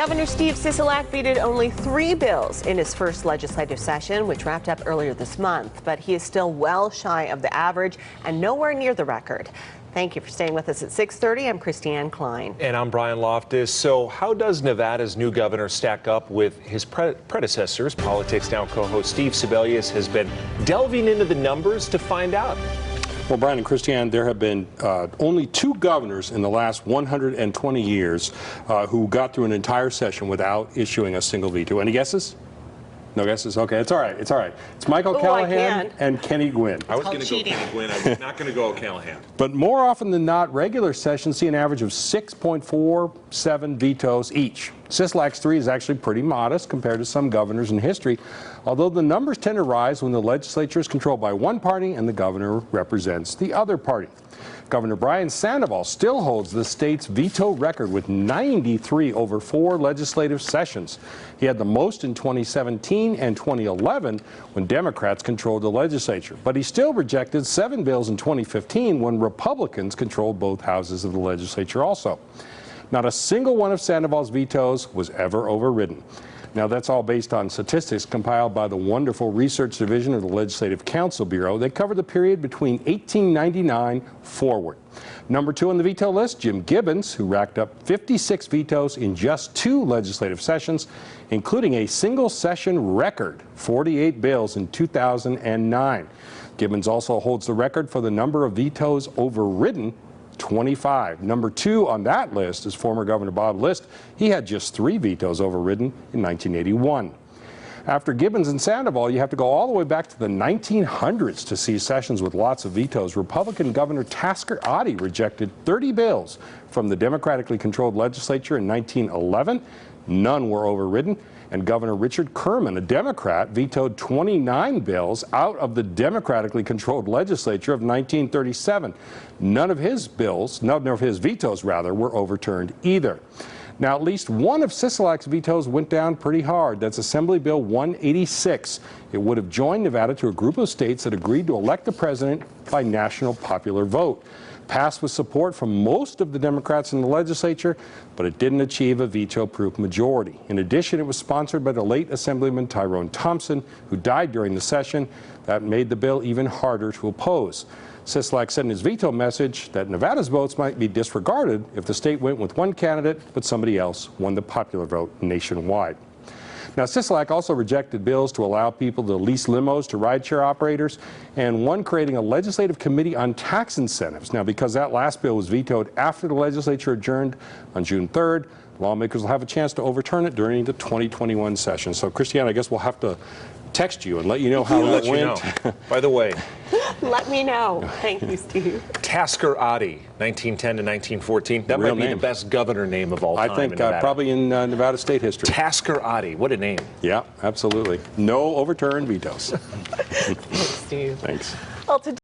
Governor Steve Sisolak vetoed only 3 bills in his first legislative session, which wrapped up earlier this month. But he is still well shy of the average and nowhere near the record. Thank you for staying with us at 6:30. I'm Christiane Klein. And I'm Brian Loftus. So how does Nevada's new governor stack up with his predecessors? Politics Now co-host Steve Sebelius has been delving into the numbers to find out. Well, Brian and Christiane, there have been only 2 governors in the last 120 years who got through an entire session without issuing a single veto. Any guesses? No guesses? Okay, it's all right. It's all right. It's Michael Callahan and Kenny Gwynn. I was going to go Kenny Gwynn. I was not going to go Callahan. But more often than not, regular sessions see an average of 6.47 vetoes each. Sisolak's 3 is actually pretty modest compared to some governors in history, although the numbers tend to rise when the legislature is controlled by one party and the governor represents the other party. Governor Brian Sandoval still holds the state's veto record with 93 over 4 legislative sessions. He had the most in 2017 and 2011 when Democrats controlled the legislature, but he still rejected 7 bills in 2015 when Republicans controlled both houses of the legislature also. Not a single one of Sandoval's vetoes was ever overridden. Now, that's all based on statistics compiled by the wonderful research division of the Legislative Council Bureau. They cover the period between 1899 forward. Number 2 on the veto list, Jim Gibbons, who racked up 56 vetoes in just 2 legislative sessions, including a single session record, 48 bills in 2009. Gibbons also holds the record for the number of vetoes overridden, 25. Number 2 on that list is former Governor Bob List. He had just 3 vetoes overridden in 1981. After Gibbons and Sandoval, you have to go all the way back to the 1900s to see sessions with lots of vetoes. Republican Governor Tasker Oddie rejected 30 bills from the democratically controlled legislature in 1911. None were overridden. And Governor Richard Kerman, a Democrat, vetoed 29 bills out of the democratically controlled legislature of 1937. None of his vetoes, were overturned either. Now, at least one of Sisolak's vetoes went down pretty hard. That's Assembly Bill 186. It would have joined Nevada to a group of states that agreed to elect the president by national popular vote. Passed with support from most of the Democrats in the legislature, but it didn't achieve a veto-proof majority. In addition, it was sponsored by the late Assemblyman Tyrone Thompson, who died during the session. That made the bill even harder to oppose. Sisolak said in his veto message that Nevada's votes might be disregarded if the state went with one candidate, but somebody else won the popular vote nationwide. Now, Sisolak also rejected bills to allow people to lease limos to rideshare operators, and one creating a legislative committee on tax incentives. Now, because that last bill was vetoed after the legislature adjourned on June 3rd, lawmakers will have a chance to overturn it during the 2021 session. So, Christiane, I guess we'll have to text you and let you know how it went. By the way, let me know. Thank you, Steve. Tasker Oddie, 1910 to 1914. That might be the best governor name of all time. I think probably in Nevada state history. Tasker Oddie, what a name. Yeah, absolutely. No overturned vetoes. Thanks, Steve. Thanks. Well,